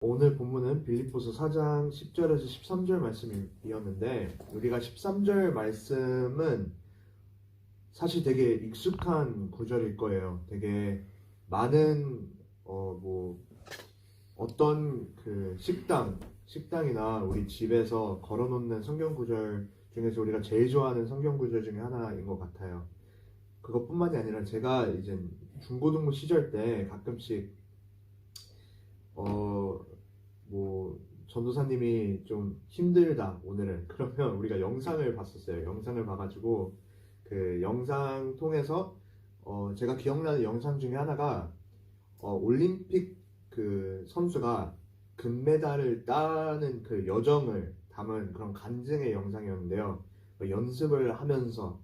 오늘 본문은 빌립보서 4장 10절에서 13절 말씀이었는데, 우리가 13절 말씀은 사실 되게 익숙한 구절일 거예요. 되게 많은 어떤 그 식당이나 우리 집에서 걸어놓는 성경 구절 중에서 우리가 제일 좋아하는 성경 구절 중에 하나인 것 같아요. 그것뿐만이 아니라 제가 이제 중고등부 시절 때 가끔씩 전도사님이 좀 힘들다 오늘은 그러면 우리가 영상을 봤었어요. 영상을 봐가지고 그 영상 통해서 제가 기억나는 영상 중에 하나가 올림픽 그 선수가 금메달을 따는 그 여정을 담은 그런 간증의 영상이었는데요. 연습을 하면서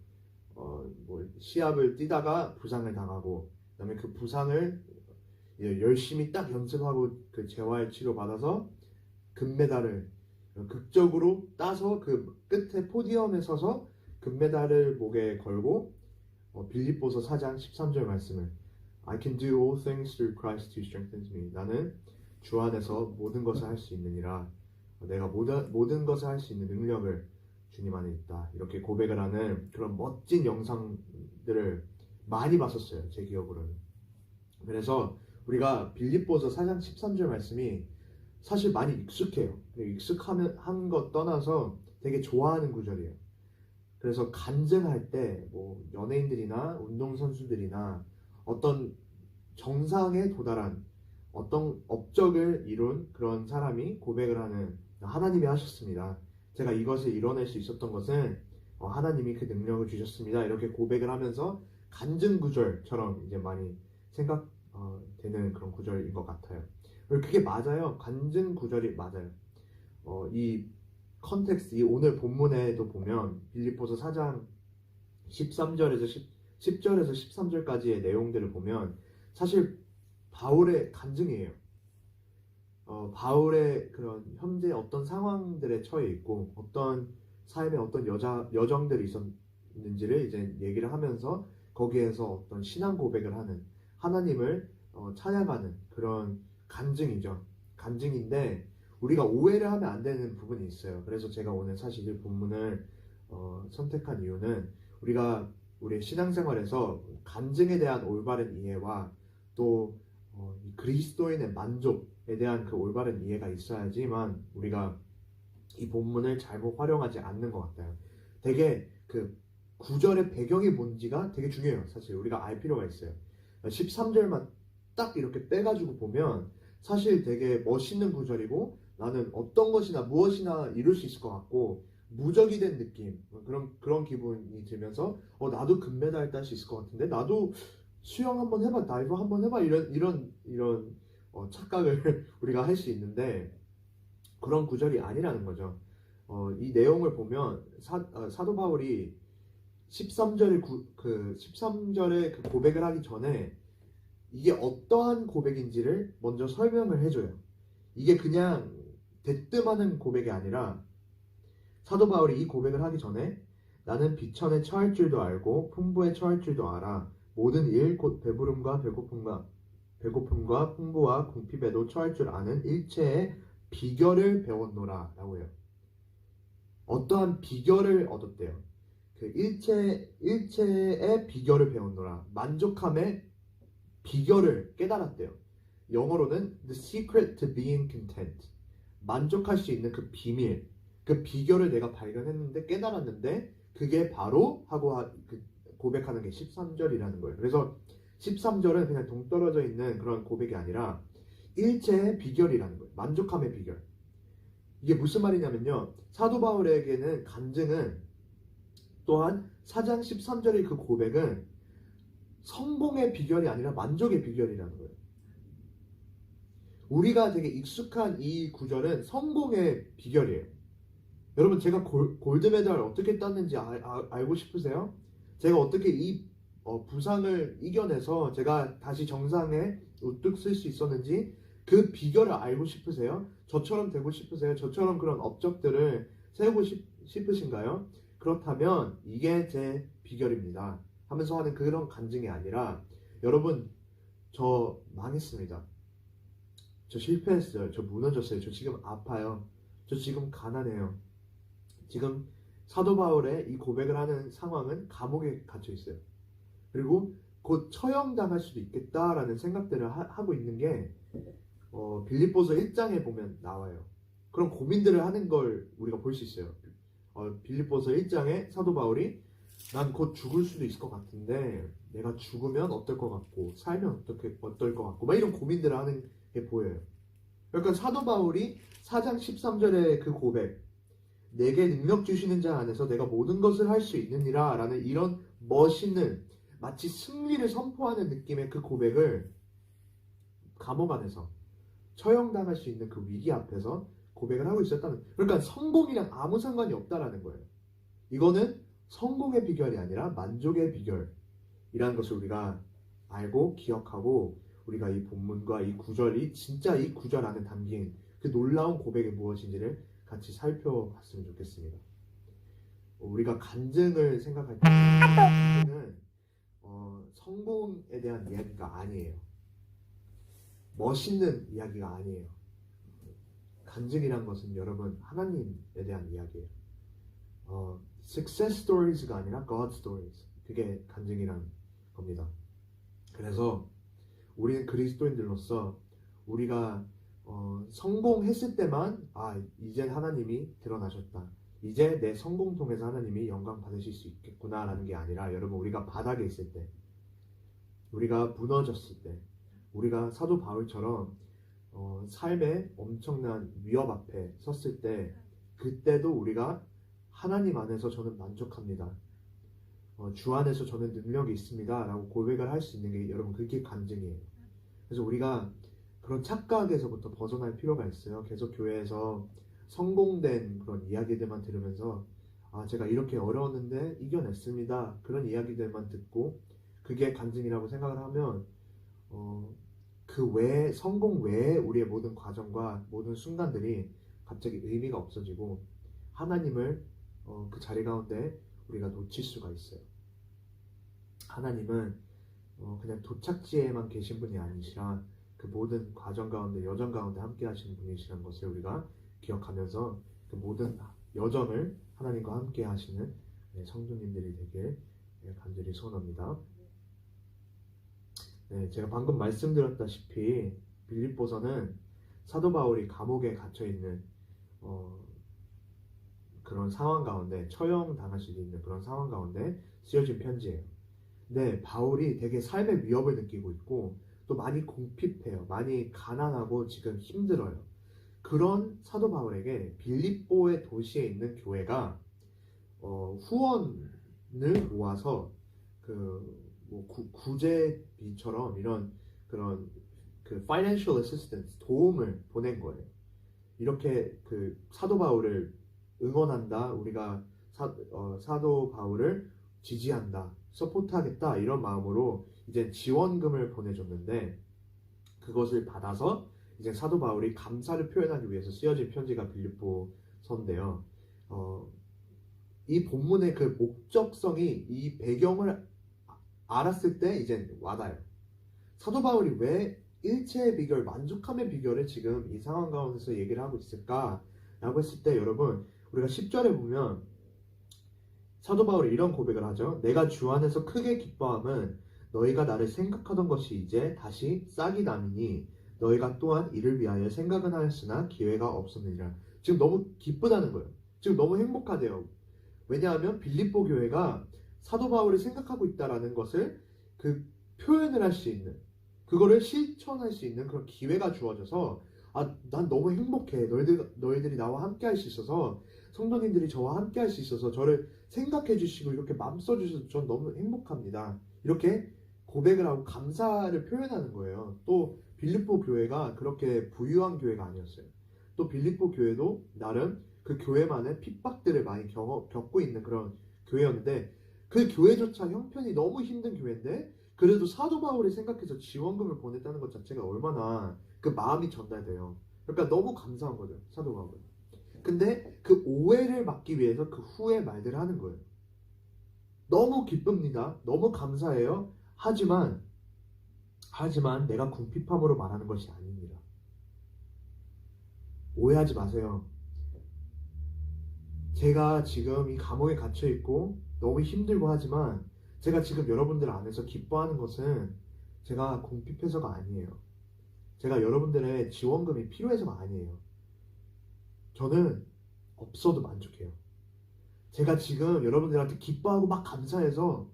시합을 뛰다가 부상을 당하고, 그다음에 그 부상을 열심히 딱 연습하고 그 재활 치료 받아서 금메달을 극적으로 따서 그 끝에 포디엄에 서서 금메달을 목에 걸고 빌립보서 4장 13절 말씀을 I can do all things through Christ who strengthens me. 나는 주 안에서 모든 것을 할 수 있느니라. 내가 모든 것을 할 수 있는 능력을 주님 안에 있다. 이렇게 고백을 하는 그런 멋진 영상들을 많이 봤었어요. 제 기억으로는. 그래서 우리가 빌립보서 4장 13절 말씀이 사실 많이 익숙해요. 익숙한 것 떠나서 되게 좋아하는 구절이에요. 그래서 간증할 때 연예인들이나 운동선수들이나 어떤 정상에 도달한 어떤 업적을 이룬 그런 사람이 고백을 하는, 하나님이 하셨습니다. 제가 이것을 이뤄낼 수 있었던 것은 하나님이 그 능력을 주셨습니다. 이렇게 고백을 하면서 간증 구절처럼 이제 많이 생각되는 그런 구절인 것 같아요. 그게 맞아요. 간증 구절이 맞아요. 이 컨텍스트, 이 오늘 본문에도 보면 빌립보서 4장 13절에서 10절에서 13절까지의 내용들을 보면 사실 바울의 간증이에요. 바울의 그런 현재 어떤 상황들에 처해 있고 어떤 삶에 어떤 여정들이 있었는지를 이제 얘기를 하면서 거기에서 어떤 신앙 고백을 하는, 하나님을 찬양하는 그런 간증이죠. 간증인데 우리가 오해를 하면 안 되는 부분이 있어요. 그래서 제가 오늘 사실 이 본문을 선택한 이유는 우리가 우리의 신앙생활에서 간증에 대한 올바른 이해와 또 그리스도인의 만족에 대한 그 올바른 이해가 있어야지만 우리가 이 본문을 잘못 활용하지 않는 것 같아요. 되게 그 구절의 배경이 뭔지가 되게 중요해요. 사실 우리가 알 필요가 있어요. 13절만 딱 이렇게 빼가지고 보면 사실 되게 멋있는 구절이고 나는 어떤 것이나 무엇이나 이룰 수 있을 것 같고 무적이 된 느낌, 그런 기분이 들면서 나도 금메달 딸 수 있을 것 같은데, 나도 수영 한번 해봐, 다이브 한번 해봐, 이런 착각을 우리가 할 수 있는데 그런 구절이 아니라는 거죠. 이 내용을 보면 사도 바울이 13절에 그 고백을 하기 전에 이게 어떠한 고백인지를 먼저 설명을 해줘요. 이게 그냥 대뜸하는 고백이 아니라 사도 바울이 이 고백을 하기 전에 나는 비천에 처할 줄도 알고 풍부에 처할 줄도 알아. 모든 일 곧 배부름과 배고픔과 풍부와 궁핍에도 처할 줄 아는 일체의 비결을 배웠노라 라고 해요. 어떠한 비결을 얻었대요. 그 일체의 비결을 배웠노라. 만족함의 비결을 깨달았대요. 영어로는 the secret to being content. 만족할 수 있는 그 비밀, 그 비결을 내가 발견했는데, 깨달았는데 그게 바로 하고 고백하는 게 13절이라는 거예요. 그래서 13절은 그냥 동떨어져 있는 그런 고백이 아니라 일체의 비결이라는 거예요. 만족함의 비결. 이게 무슨 말이냐면요, 사도 바울에게는 간증은, 또한 4장 13절의 그 고백은 성공의 비결이 아니라 만족의 비결이라는 거예요. 우리가 되게 익숙한 이 구절은 성공의 비결이에요. 여러분, 제가 골드메달 어떻게 땄는지 알고 싶으세요? 제가 어떻게 이 부상을 이겨내서 제가 다시 정상에 우뚝 쓸 수 있었는지 그 비결을 알고 싶으세요? 저처럼 되고 싶으세요? 저처럼 그런 업적들을 세우고 싶으신가요? 그렇다면 이게 제 비결입니다 하면서 하는 그런 간증이 아니라, 여러분 저 망했습니다. 저 실패했어요. 저 무너졌어요. 저 지금 아파요. 저 지금 가난해요. 지금 사도 바울의 이 고백을 하는 상황은 감옥에 갇혀 있어요. 그리고 곧 처형당할 수도 있겠다라는 생각들을 하고 있는 게 빌립보서 1장에 보면 나와요. 그런 고민들을 하는 걸 우리가 볼 수 있어요. 빌립보서 1장에 사도 바울이 난 곧 죽을 수도 있을 것 같은데 내가 죽으면 어떨 것 같고 살면 어떨 것 같고 막 이런 고민들을 하는 게 보여요. 그러니까 사도 바울이 4장 13절의 그 고백, 내게 능력 주시는 자 안에서 내가 모든 것을 할 수 있느니라 라는 이런 멋있는 마치 승리를 선포하는 느낌의 그 고백을 감옥 안에서 처형당할 수 있는 그 위기 앞에서 고백을 하고 있었다는, 그러니까 성공이랑 아무 상관이 없다라는 거예요. 이거는 성공의 비결이 아니라 만족의 비결이라는 것을 우리가 알고 기억하고 우리가 이 본문과 이 구절이 진짜 이 구절 안에 담긴 그 놀라운 고백이 무엇인지를 같이 살펴봤으면 좋겠습니다. 우리가 간증을 생각할 때 간증은 성공에 대한 이야기가 아니에요. 멋있는 이야기가 아니에요. 간증이란 것은 여러분 하나님에 대한 이야기예요. Success stories가 아니라 God stories. 그게 간증이란 겁니다. 그래서 우리는 그리스도인들로서 우리가 성공했을 때만 이제 하나님이 드러나셨다. 이제 내 성공 통해서 하나님이 영광 받으실 수 있겠구나라는 게 아니라 여러분 우리가 바닥에 있을 때, 우리가 무너졌을 때, 우리가 사도 바울처럼 삶의 엄청난 위협 앞에 섰을 때 그때도 우리가 하나님 안에서 저는 만족합니다. 주 안에서 저는 능력이 있습니다. 라고 고백을 할 수 있는 게 여러분 그게 간증이에요. 그래서 우리가 그런 착각에서부터 벗어날 필요가 있어요. 계속 교회에서 성공된 그런 이야기들만 들으면서 제가 이렇게 어려웠는데 이겨냈습니다. 그런 이야기들만 듣고 그게 간증이라고 생각을 하면 그 외에 성공 외에 우리의 모든 과정과 모든 순간들이 갑자기 의미가 없어지고 하나님을 그 자리 가운데 우리가 놓칠 수가 있어요. 하나님은 그냥 도착지에만 계신 분이 아니시라 그 모든 과정 가운데 여정 가운데 함께 하시는 분이시라는 것을 우리가 기억하면서 그 모든 여정을 하나님과 함께 하시는 성도님들이 되길 간절히 소원합니다. 제가 방금 말씀드렸다시피 빌립보서는 사도 바울이 감옥에 갇혀있는 그런 상황 가운데 처형 당할 수도 있는 그런 상황 가운데 쓰여진 편지예요. 근데 바울이 되게 삶의 위협을 느끼고 있고 또 많이 궁핍해요. 많이 가난하고 지금 힘들어요. 그런 사도 바울에게 빌립보의 도시에 있는 교회가 후원을 모아서 구제비처럼 이런 그런 그 financial assistance 도움을 보낸 거예요. 이렇게 그 사도 바울을 응원한다. 우리가 사도 바울을 지지한다. 서포트하겠다. 이런 마음으로 이제 지원금을 보내줬는데 그것을 받아서 이제 사도 바울이 감사를 표현하기 위해서 쓰여진 편지가 빌립보서인데요. 이 본문의 그 목적성이 이 배경을 알았을 때 이제 와닿아요. 사도 바울이 왜 일체의 비결, 만족함의 비결을 지금 이 상황 가운데서 얘기를 하고 있을까라고 했을 때 여러분 우리가 10절에 보면 사도 바울이 이런 고백을 하죠. 내가 주 안에서 크게 기뻐함은 너희가 나를 생각하던 것이 이제 다시 싹이 나니 너희가 또한 이를 위하여 생각은 하였으나 기회가 없었느니라. 지금 너무 기쁘다는 거예요. 지금 너무 행복하대요. 왜냐하면 빌립보 교회가 사도 바울이 생각하고 있다라는 것을 그 표현을 할 수 있는, 그거를 실천할 수 있는 그런 기회가 주어져서 난 너무 행복해. 너희들이 나와 함께 할 수 있어서, 성도님들이 저와 함께 할 수 있어서 저를 생각해 주시고 이렇게 마음 써주셔서 전 너무 행복합니다. 이렇게 고백을 하고 감사를 표현하는 거예요. 또 빌립보 교회가 그렇게 부유한 교회가 아니었어요. 또 빌립보 교회도 나름 그 교회만의 핍박들을 많이 겪고 있는 그런 교회였는데 그 교회조차 형편이 너무 힘든 교회인데 그래도 사도 바울이 생각해서 지원금을 보냈다는 것 자체가 얼마나 그 마음이 전달돼요. 그러니까 너무 감사한 거죠, 사도 바울은. 근데 그 오해를 막기 위해서 그 후에 말들을 하는 거예요. 너무 기쁩니다. 너무 감사해요. 하지만 내가 궁핍함으로 말하는 것이 아닙니다. 오해하지 마세요. 제가 지금 이 감옥에 갇혀 있고 너무 힘들고 하지만 제가 지금 여러분들 안에서 기뻐하는 것은 제가 궁핍해서가 아니에요. 제가 여러분들의 지원금이 필요해서가 아니에요. 저는 없어도 만족해요. 제가 지금 여러분들한테 기뻐하고 막 감사해서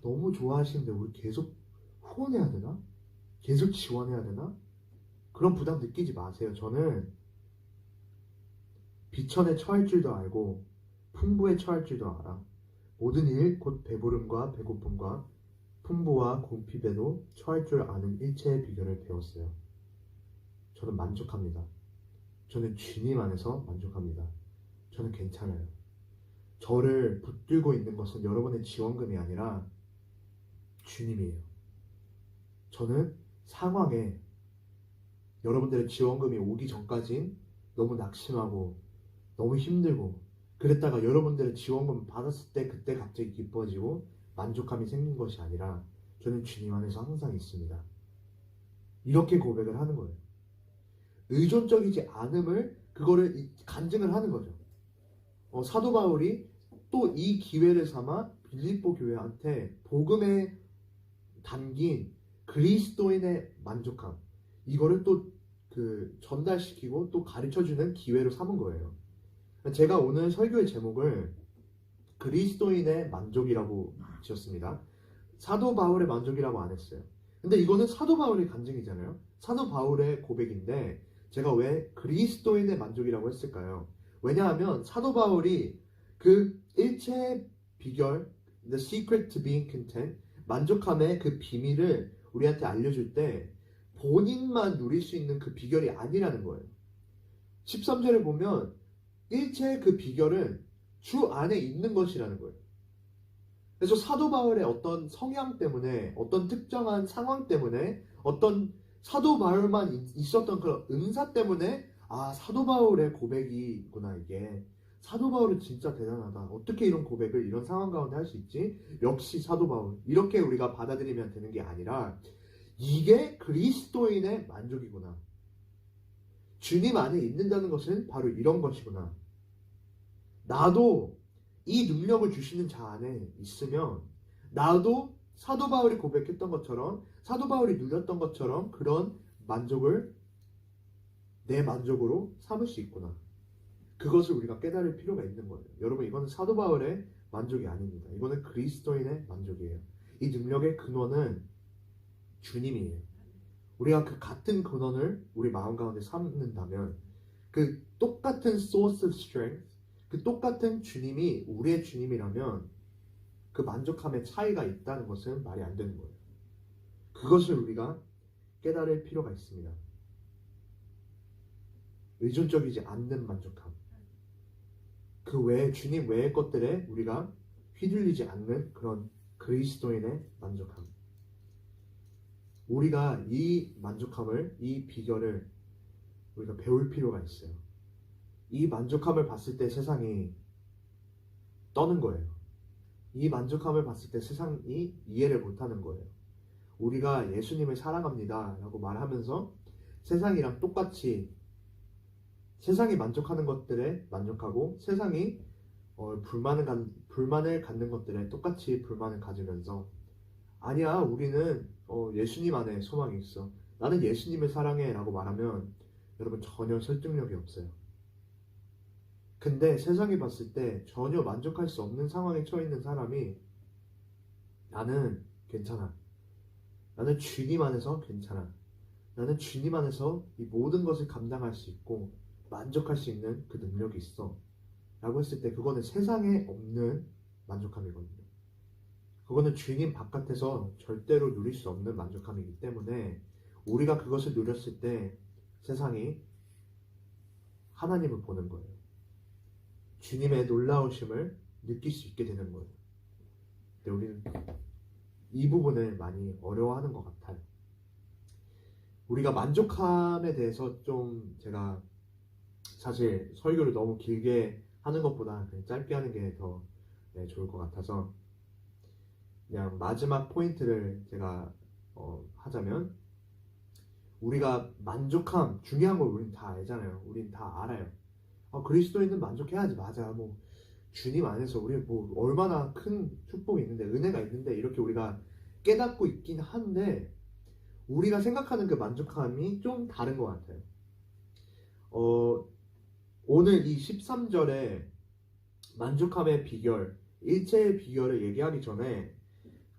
너무 좋아하시는데 우리 계속 후원해야 되나? 계속 지원해야 되나? 그런 부담 느끼지 마세요. 저는 비천에 처할 줄도 알고 풍부에 처할 줄도 알아. 모든 일 곧 배부름과 배고픔과 풍부와 궁핍에도 처할 줄 아는 일체의 비결을 배웠어요. 저는 만족합니다. 저는 주님 안에서 만족합니다. 저는 괜찮아요. 저를 붙들고 있는 것은 여러분의 지원금이 아니라 주님이에요. 저는 상황에 여러분들의 지원금이 오기 전까진 너무 낙심하고 너무 힘들고 그랬다가 여러분들의 지원금 받았을 때 그때 갑자기 기뻐지고 만족감이 생긴 것이 아니라 저는 주님 안에서 항상 있습니다. 이렇게 고백을 하는 거예요. 의존적이지 않음을 그거를 간증을 하는 거죠. 사도 바울이 또 이 기회를 삼아 빌립보 교회한테 복음에 담긴 그리스도인의 만족함 이거를 또 전달시키고 또 가르쳐주는 기회로 삼은 거예요. 제가 오늘 설교의 제목을 그리스도인의 만족이라고 지었습니다. 사도 바울의 만족이라고 안 했어요. 근데 이거는 사도 바울의 간증이잖아요. 사도 바울의 고백인데 제가 왜 그리스도인의 만족이라고 했을까요? 왜냐하면 사도 바울이 그 일체의 비결, the secret to being content, 만족함의 그 비밀을 우리한테 알려줄 때 본인만 누릴 수 있는 그 비결이 아니라는 거예요. 13절에 보면 일체의 그 비결은 주 안에 있는 것이라는 거예요. 그래서 사도 바울의 어떤 성향 때문에 어떤 특정한 상황 때문에 어떤 사도 바울만 있었던 그런 은사 때문에 사도 바울의 고백이구나 이게 사도 바울은 진짜 대단하다 어떻게 이런 고백을 이런 상황 가운데 할 수 있지 역시 사도 바울 이렇게 우리가 받아들이면 되는 게 아니라 이게 그리스도인의 만족이구나 주님 안에 있는다는 것은 바로 이런 것이구나 나도 이 능력을 주시는 자 안에 있으면 나도 사도 바울이 고백했던 것처럼 사도 바울이 누렸던 것처럼 그런 만족을 내 만족으로 삼을 수 있구나. 그것을 우리가 깨달을 필요가 있는 거예요. 여러분 이거는 사도 바울의 만족이 아닙니다. 이거는 그리스도인의 만족이에요. 이 능력의 근원은 주님이에요. 우리가 그 같은 근원을 우리 마음 가운데 삼는다면 그 똑같은 source of strength 그 똑같은 주님이 우리의 주님이라면 그 만족함의 차이가 있다는 것은 말이 안 되는 거예요. 그것을 우리가 깨달을 필요가 있습니다. 의존적이지 않는 만족함. 그 외에 주님 외의 것들에 우리가 휘둘리지 않는 그런 그리스도인의 만족함. 우리가 이 만족함을, 이 비결을 우리가 배울 필요가 있어요. 이 만족함을 봤을 때 세상이 떠는 거예요. 이 만족함을 봤을 때 세상이 이해를 못하는 거예요. 우리가 예수님을 사랑합니다 라고 말하면서 세상이랑 똑같이 세상이 만족하는 것들에 만족하고 세상이 불만을 갖는 것들에 똑같이 불만을 가지면서 아니야 우리는 예수님 안에 소망이 있어 나는 예수님을 사랑해 라고 말하면 여러분 전혀 설득력이 없어요. 근데 세상이 봤을 때 전혀 만족할 수 없는 상황에 처해 있는 사람이 나는 괜찮아. 나는 주님 안에서 괜찮아. 나는 주님 안에서 이 모든 것을 감당할 수 있고 만족할 수 있는 그 능력이 있어. 라고 했을 때 그거는 세상에 없는 만족함이거든요. 그거는 주님 바깥에서 절대로 누릴 수 없는 만족함이기 때문에 우리가 그것을 누렸을 때 세상이 하나님을 보는 거예요. 주님의 놀라우심을 느낄 수 있게 되는 거예요. 근데 우리는 이 부분을 많이 어려워하는 것 같아요. 우리가 만족함에 대해서 좀 제가 사실 설교를 너무 길게 하는 것보다 그냥 짧게 하는 게 더 좋을 것 같아서 그냥 마지막 포인트를 제가 하자면 우리가 만족함 중요한 걸 우린 다 알잖아요. 우린 다 알아요. 그리스도인은 만족해야지. 맞아. 뭐 주님 안에서 우리 뭐 얼마나 큰 축복이 있는데 은혜가 있는데 이렇게 우리가 깨닫고 있긴 한데 우리가 생각하는 그 만족함이 좀 다른 것 같아요. 오늘 이 13절에 만족함의 비결, 일체의 비결을 얘기하기 전에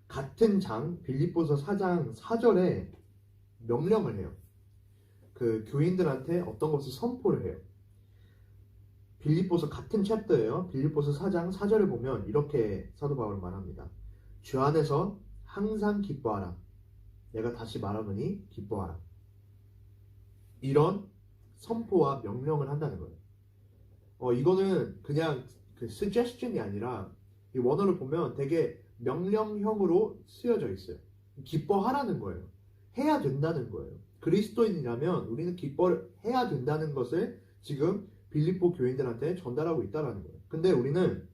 같은 장 빌립보서 4장 4절에 명령을 해요. 그 교인들한테 어떤 것을 선포를 해요. 빌립보서 같은 챕터예요. 빌립보서 4장 4절을 보면 이렇게 사도 바울은 말합니다. 주 안에서 항상 기뻐하라. 내가 다시 말하노니 기뻐하라. 이런 선포와 명령을 한다는 거예요. 이거는 그냥 그 suggestion이 아니라 이 원어를 보면 되게 명령형으로 쓰여져 있어요. 기뻐하라는 거예요. 해야 된다는 거예요. 그리스도인이라면 우리는 기뻐해야 된다는 것을 지금 빌립보 교인들한테 전달하고 있다는 거예요. 근데 우리는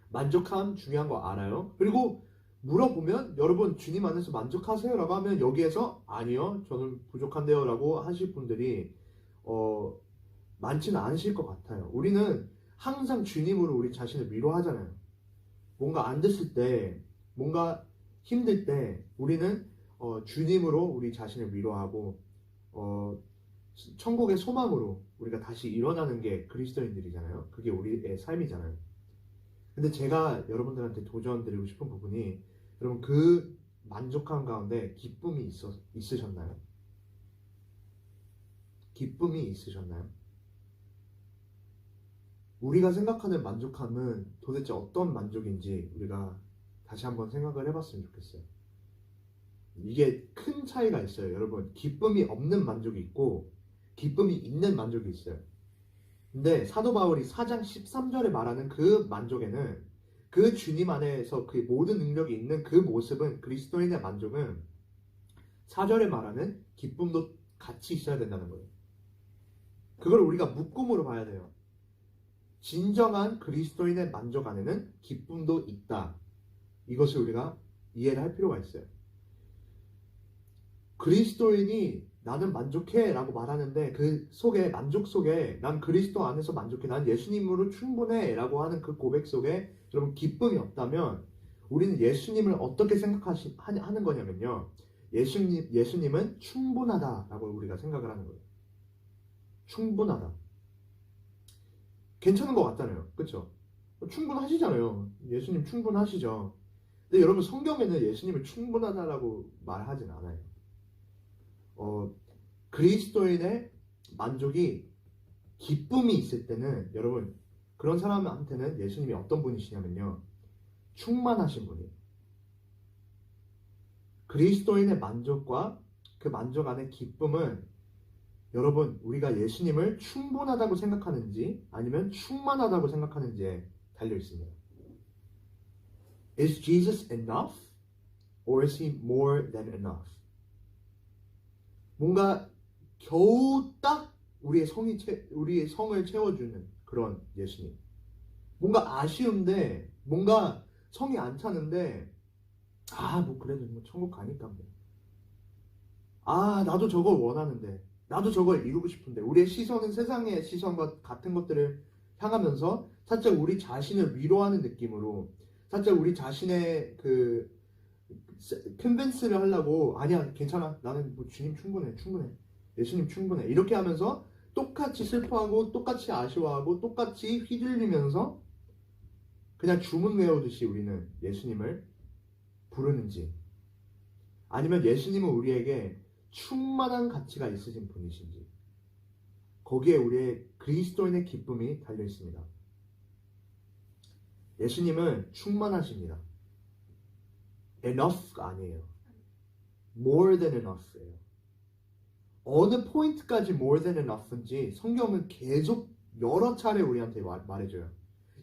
만족함 중요한 거 알아요. 그리고 물어보면 여러분 주님 안에서 만족하세요? 라고 하면 여기에서 아니요 저는 부족한데요 라고 하실 분들이 많지는 않으실 것 같아요. 우리는 항상 주님으로 우리 자신을 위로하잖아요. 뭔가 안 됐을 때 뭔가 힘들 때 우리는 주님으로 우리 자신을 위로하고 천국의 소망으로 우리가 다시 일어나는 게 그리스도인들이잖아요. 그게 우리의 삶이잖아요. 근데 제가 여러분들한테 도전드리고 싶은 부분이 여러분 그 만족함 가운데 기쁨이 있으셨나요? 기쁨이 있으셨나요? 우리가 생각하는 만족함은 도대체 어떤 만족인지 우리가 다시 한번 생각을 해봤으면 좋겠어요. 이게 큰 차이가 있어요. 여러분 기쁨이 없는 만족이 있고 기쁨이 있는 만족이 있어요. 근데 사도 바울이 4장 13절에 말하는 그 만족에는 그 주님 안에서 그 모든 능력이 있는 그 모습은 그리스도인의 만족은 4절에 말하는 기쁨도 같이 있어야 된다는 거예요. 그걸 우리가 묶음으로 봐야 돼요. 진정한 그리스도인의 만족 안에는 기쁨도 있다. 이것을 우리가 이해를 할 필요가 있어요. 그리스도인이 나는 만족해 라고 말하는데 그 속에 만족 속에 난 그리스도 안에서 만족해 난 예수님으로 충분해 라고 하는 그 고백 속에 여러분 기쁨이 없다면 우리는 예수님을 어떻게 생각하는 거냐면요 예수님은 충분하다 라고 우리가 생각을 하는 거예요. 충분하다 괜찮은 것 같잖아요. 그렇죠? 충분하시잖아요. 예수님 충분하시죠. 근데 여러분 성경에는 예수님을 충분하다라고 말하진 않아요. 그리스도인의 만족이 기쁨이 있을 때는 여러분 그런 사람한테는 예수님이 어떤 분이시냐면요 충만하신 분이에요. 그리스도인의 만족과 그 만족 안의 기쁨은 여러분 우리가 예수님을 충분하다고 생각하는지 아니면 충만하다고 생각하는지에 달려 있습니다. Is Jesus enough? Or is he more than enough? 뭔가 겨우 딱 우리의 성을 채워주는 그런 예수님. 뭔가 아쉬운데 뭔가 성이 안 차는데 뭐 그래도 뭐 천국 가니까 뭐. 나도 저걸 원하는데 나도 저걸 이루고 싶은데 우리의 시선은 세상의 시선과 같은 것들을 향하면서 살짝 우리 자신을 위로하는 느낌으로 살짝 우리 자신의 그 컨벤스를 하려고 아니야 괜찮아 나는 뭐 주님 충분해 예수님 충분해 이렇게 하면서 똑같이 슬퍼하고 똑같이 아쉬워하고 똑같이 휘둘리면서 그냥 주문 외우듯이 우리는 예수님을 부르는지 아니면 예수님은 우리에게 충만한 가치가 있으신 분이신지 거기에 우리의 그리스도인의 기쁨이 달려 있습니다. 예수님은 충만하십니다. enough가 아니에요. more than enough예요. 어느 포인트까지 more than enough인지 성경은 계속 여러 차례 우리한테 말해줘요.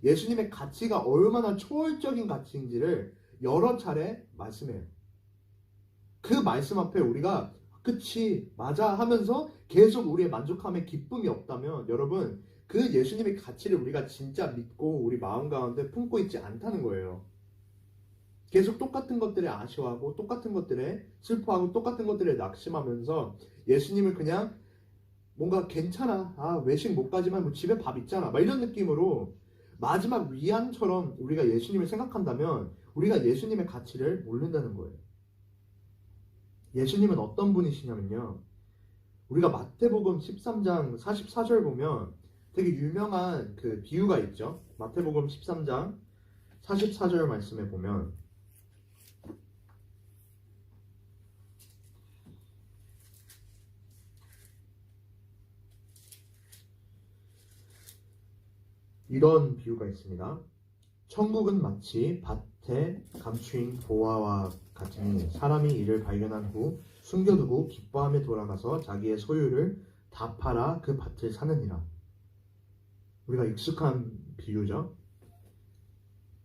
예수님의 가치가 얼마나 초월적인 가치인지를 여러 차례 말씀해요. 그 말씀 앞에 우리가 그치 맞아 하면서 계속 우리의 만족함에 기쁨이 없다면 여러분 그 예수님의 가치를 우리가 진짜 믿고 우리 마음 가운데 품고 있지 않다는 거예요. 계속 똑같은 것들에 아쉬워하고 똑같은 것들에 슬퍼하고 똑같은 것들에 낙심하면서 예수님을 그냥 뭔가 괜찮아. 외식 못 가지만 뭐 집에 밥 있잖아. 막 이런 느낌으로 마지막 위안처럼 우리가 예수님을 생각한다면 우리가 예수님의 가치를 모른다는 거예요. 예수님은 어떤 분이시냐면요. 우리가 마태복음 13장 44절 보면 되게 유명한 그 비유가 있죠. 마태복음 13장 44절 말씀에 보면 이런 비유가 있습니다. 천국은 마치 밭에 감추인 보화와 같으니 사람이 이를 발견한 후 숨겨두고 기뻐하며 돌아가서 자기의 소유를 다 팔아 그 밭을 사느니라. 우리가 익숙한 비유죠.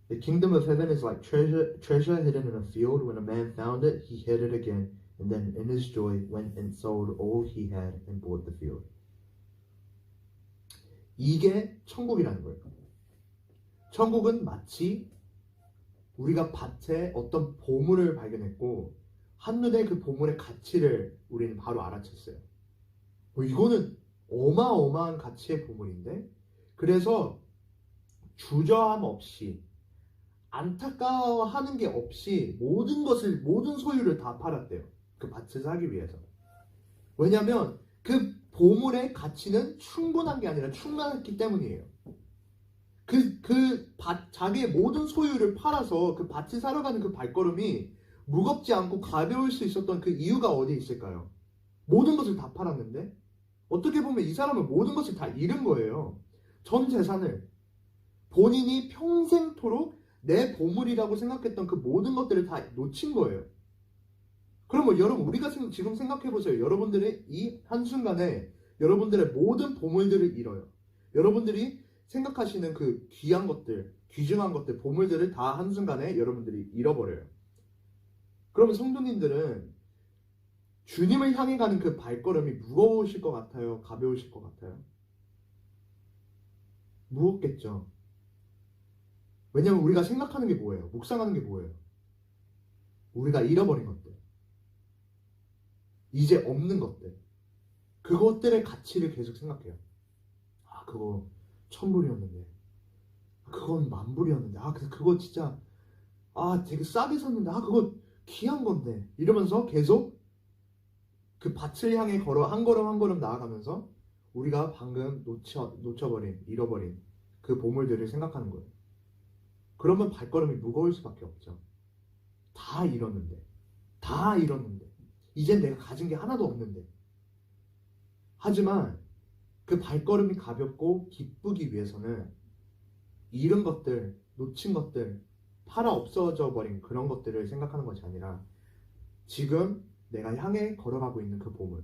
The kingdom of heaven is like treasure hidden in a field. When a man found it, he hid it again, and then in his joy went and sold all he had and bought the field. 이게 천국이라는 거예요. 천국은 마치 우리가 밭에 어떤 보물을 발견했고 한눈에 그 보물의 가치를 우리는 바로 알아챘어요. 이거는 어마어마한 가치의 보물인데 그래서 주저함 없이 안타까워하는 게 없이 모든 소유를 다 팔았대요. 그 밭을 사기 위해서. 왜냐하면 그 보물의 가치는 충분한 게 아니라 충만했기 때문이에요. 자기의 모든 소유를 팔아서 그 밭을 사러 가는 그 발걸음이 무겁지 않고 가벼울 수 있었던 그 이유가 어디에 있을까요? 모든 것을 다 팔았는데 어떻게 보면 이 사람은 모든 것을 다 잃은 거예요. 전 재산을 본인이 평생토록 내 보물이라고 생각했던 그 모든 것들을 다 놓친 거예요. 그러면 여러분 우리가 지금 생각해보세요. 여러분들의 이 한순간에 여러분들의 모든 보물들을 잃어요. 여러분들이 생각하시는 그 귀한 것들, 귀중한 것들, 보물들을 다 한순간에 여러분들이 잃어버려요. 그러면 성도님들은 주님을 향해 가는 그 발걸음이 무거우실 것 같아요? 가벼우실 것 같아요? 무겁겠죠. 왜냐하면 우리가 생각하는 게 뭐예요? 묵상하는 게 뭐예요? 우리가 잃어버린 것들. 이제 없는 것들. 그것들의 가치를 계속 생각해요. 그거 1000불이었는데. 그건 10,000불이었는데. 그거 진짜 되게 싸게 샀는데. 그거 귀한 건데. 이러면서 계속 그 밭을 향해 한 걸음 한 걸음 나아가면서 우리가 방금 놓쳐버린, 잃어버린 그 보물들을 생각하는 거예요. 그러면 발걸음이 무거울 수밖에 없죠. 다 잃었는데. 이젠 내가 가진 게 하나도 없는데. 하지만 그 발걸음이 가볍고 기쁘기 위해서는 잃은 것들, 놓친 것들, 팔아 없어져 버린 그런 것들을 생각하는 것이 아니라 지금 내가 향해 걸어가고 있는 그 보물,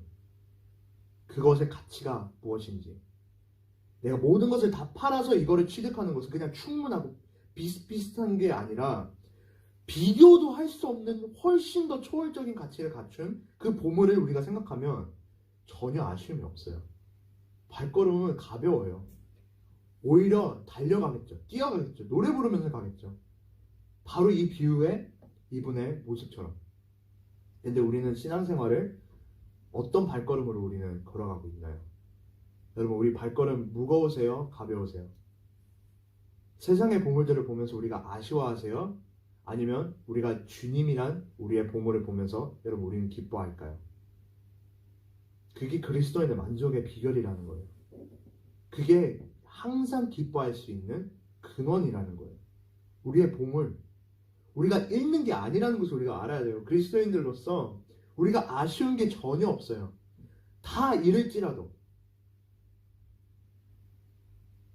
그것의 가치가 무엇인지, 내가 모든 것을 다 팔아서 이거를 취득하는 것은 그냥 충분하고 비슷비슷한 게 아니라 비교도 할 수 없는 훨씬 더 초월적인 가치를 갖춘 그 보물을 우리가 생각하면 전혀 아쉬움이 없어요. 발걸음은 가벼워요. 오히려 달려가겠죠. 뛰어가겠죠. 노래 부르면서 가겠죠. 바로 이 비유의 이분의 모습처럼. 근데 우리는 신앙생활을 어떤 발걸음으로 우리는 걸어가고 있나요? 여러분, 우리 발걸음 무거우세요? 가벼우세요? 세상의 보물들을 보면서 우리가 아쉬워하세요? 아니면 우리가 주님이란 우리의 보물을 보면서 여러분 우리는 기뻐할까요? 그게 그리스도인의 만족의 비결이라는 거예요. 그게 항상 기뻐할 수 있는 근원이라는 거예요. 우리의 보물, 우리가 잃는 게 아니라는 것을 우리가 알아야 돼요. 그리스도인들로서 우리가 아쉬운 게 전혀 없어요. 다 잃을지라도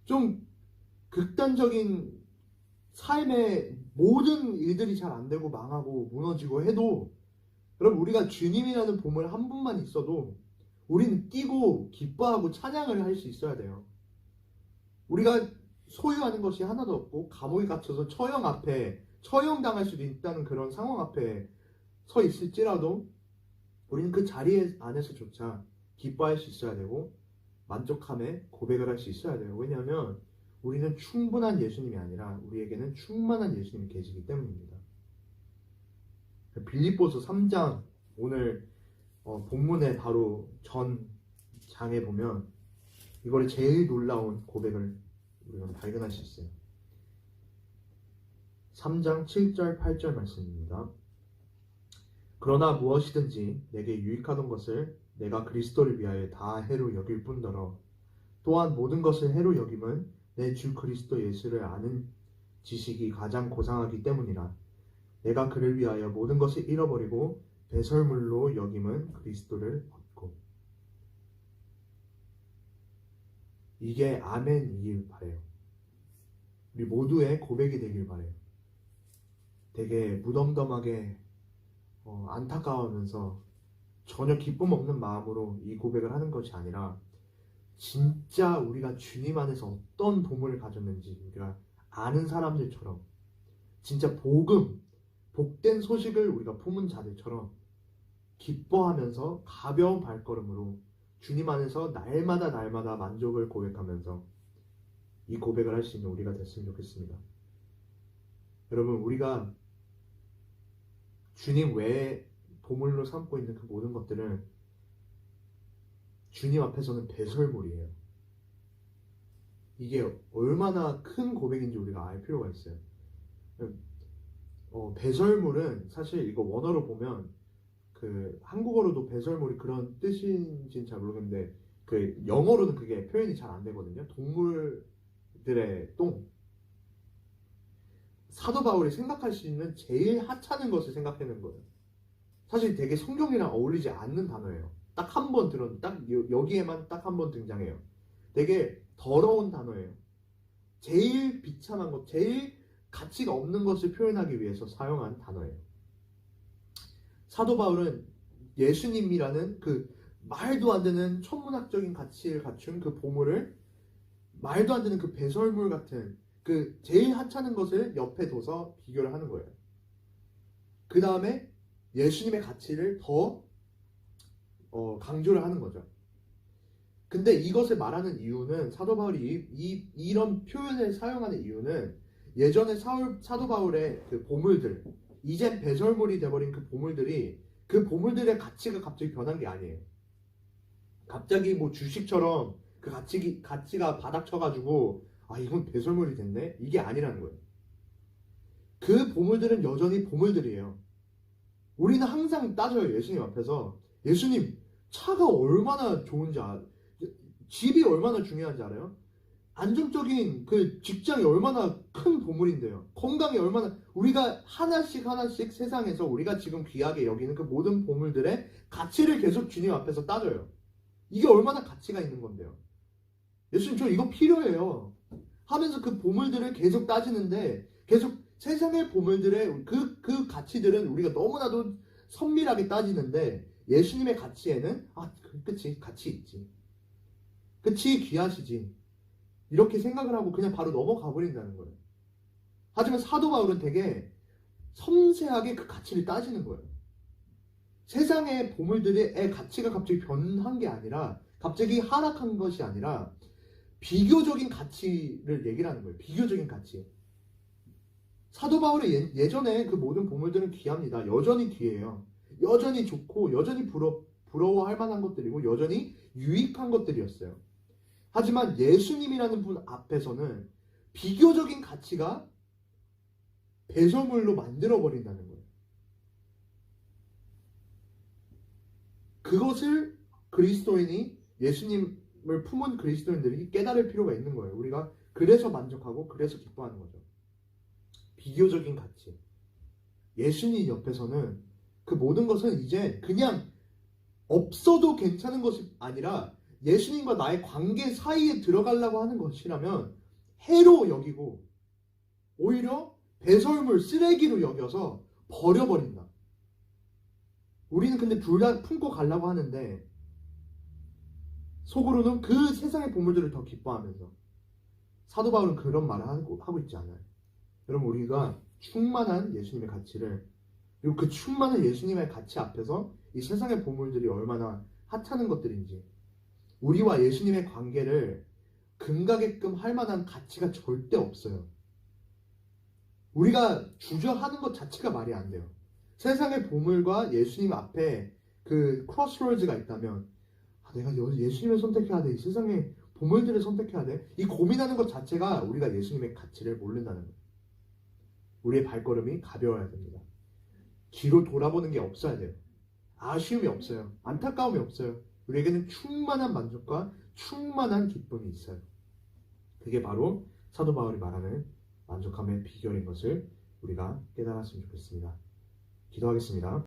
좀 극단적인 삶의 모든 일들이 잘 안 되고 망하고 무너지고 해도 여러분 우리가 주님이라는 보물 한 분만 있어도 우리는 뛰고 기뻐하고 찬양을 할 수 있어야 돼요. 우리가 소유하는 것이 하나도 없고 감옥에 갇혀서 처형당할 수도 있다는 그런 상황 앞에 서 있을지라도 우리는 그 자리 안에서조차 기뻐할 수 있어야 되고 만족함에 고백을 할 수 있어야 돼요. 왜냐하면 우리는 충분한 예수님이 아니라 우리에게는 충만한 예수님이 계시기 때문입니다. 빌립보서 3장 오늘 본문의 바로 전 장에 보면 이거를 제일 놀라운 고백을 우리가 발견할 수 있어요. 3장 7절 8절 말씀입니다. 그러나 무엇이든지 내게 유익하던 것을 내가 그리스도를 위하여 다 해로 여길 뿐더러 또한 모든 것을 해로 여김은 내 주 그리스도 예수를 아는 지식이 가장 고상하기 때문이라. 내가 그를 위하여 모든 것을 잃어버리고 배설물로 여김은 그리스도를 얻고. 이게 아멘이길 바래요. 우리 모두의 고백이 되길 바래요. 되게 무덤덤하게 안타까워하면서 전혀 기쁨 없는 마음으로 이 고백을 하는 것이 아니라 진짜 우리가 주님 안에서 어떤 보물을 가졌는지 우리가 아는 사람들처럼 진짜 복된 소식을 우리가 품은 자들처럼 기뻐하면서 가벼운 발걸음으로 주님 안에서 날마다 만족을 고백하면서 이 고백을 할 수 있는 우리가 됐으면 좋겠습니다. 여러분, 우리가 주님 외에 보물로 삼고 있는 그 모든 것들은 주님 앞에서는 배설물이에요. 이게 얼마나 큰 고백인지 우리가 알 필요가 있어요. 배설물은 사실 이거 원어로 보면 그 한국어로도 배설물이 그런 뜻인지는 잘 모르겠는데 그 영어로는 그게 표현이 잘 안 되거든요. 동물들의 똥. 사도 바울이 생각할 수 있는 제일 하찮은 것을 생각하는 거예요. 사실 되게 성경이랑 어울리지 않는 단어예요. 딱 한 번 여기에만 딱 한 번 등장해요. 되게 더러운 단어예요. 제일 비참한 것, 제일 가치가 없는 것을 표현하기 위해서 사용한 단어예요. 사도 바울은 예수님이라는 그 말도 안 되는 천문학적인 가치를 갖춘 그 보물을 말도 안 되는 그 배설물 같은 그 제일 하찮은 것을 옆에 둬서 비교를 하는 거예요. 그 다음에 예수님의 가치를 더 강조를 하는 거죠. 근데 이것을 말하는 이유는 사도 바울이 이런 표현을 사용하는 이유는 예전에 사도 바울의 그 보물들, 이젠 배설물이 돼버린 그 보물들의 가치가 갑자기 변한 게 아니에요. 갑자기 뭐 주식처럼 그 가치가 바닥 쳐가지고 이건 배설물이 됐네? 이게 아니라는 거예요. 그 보물들은 여전히 보물들이에요. 우리는 항상 따져요. 예수님 앞에서. 예수님, 차가 얼마나 좋은지 집이 얼마나 중요한지 알아요? 안정적인 그 직장이 얼마나 큰 보물인데요. 건강이 얼마나, 우리가 하나씩 세상에서 우리가 지금 귀하게 여기는 그 모든 보물들의 가치를 계속 주님 앞에서 따져요. 이게 얼마나 가치가 있는 건데요. 예수님, 저 이거 필요해요 하면서 그 보물들을 계속 따지는데, 계속 세상의 보물들의 그 가치들은 우리가 너무나도 선밀하게 따지는데, 예수님의 가치에는 그치, 가치 있지, 그치, 귀하시지, 이렇게 생각을 하고 그냥 바로 넘어가 버린다는 거예요. 하지만 사도 바울은 되게 섬세하게 그 가치를 따지는 거예요. 세상의 보물들의 가치가 갑자기 변한 게 아니라, 갑자기 하락한 것이 아니라 비교적인 가치를 얘기를 하는 거예요. 비교적인 가치. 사도 바울의 예전에 그 모든 보물들은 귀합니다. 여전히 귀해요. 여전히 좋고 여전히 부러워할 만한 것들이고 여전히 유익한 것들이었어요. 하지만 예수님이라는 분 앞에서는 비교적인 가치가 배설물로 만들어버린다는 거예요. 그것을 그리스도인이, 예수님을 품은 그리스도인들이 깨달을 필요가 있는 거예요. 우리가 그래서 만족하고 그래서 기뻐하는 거죠. 비교적인 가치. 예수님 옆에서는 그 모든 것은 이제 그냥 없어도 괜찮은 것이 아니라 예수님과 나의 관계 사이에 들어가려고 하는 것이라면 해로 여기고 오히려 배설물, 쓰레기로 여겨서 버려버린다. 우리는 근데 둘 다 품고 가려고 하는데 속으로는 그 세상의 보물들을 더 기뻐하면서, 사도 바울은 그런 말을 하고 있지 않아요. 여러분, 우리가 충만한 예수님의 가치를, 그리고 그 충만한 예수님의 가치 앞에서 이 세상의 보물들이 얼마나 하찮은 것들인지, 우리와 예수님의 관계를 금가게끔 할 만한 가치가 절대 없어요. 우리가 주저하는 것 자체가 말이 안 돼요. 세상의 보물과 예수님 앞에 그 크로스로드가 있다면 내가 예수님을 선택해야 돼. 이 세상의 보물들을 선택해야 돼. 이 고민하는 것 자체가 우리가 예수님의 가치를 모른다는 거예요. 우리의 발걸음이 가벼워야 됩니다. 뒤로 돌아보는 게 없어야 돼요. 아쉬움이 없어요. 안타까움이 없어요. 우리에게는 충만한 만족과 충만한 기쁨이 있어요. 그게 바로 사도 바울이 말하는 만족함의 비결인 것을 우리가 깨달았으면 좋겠습니다. 기도하겠습니다.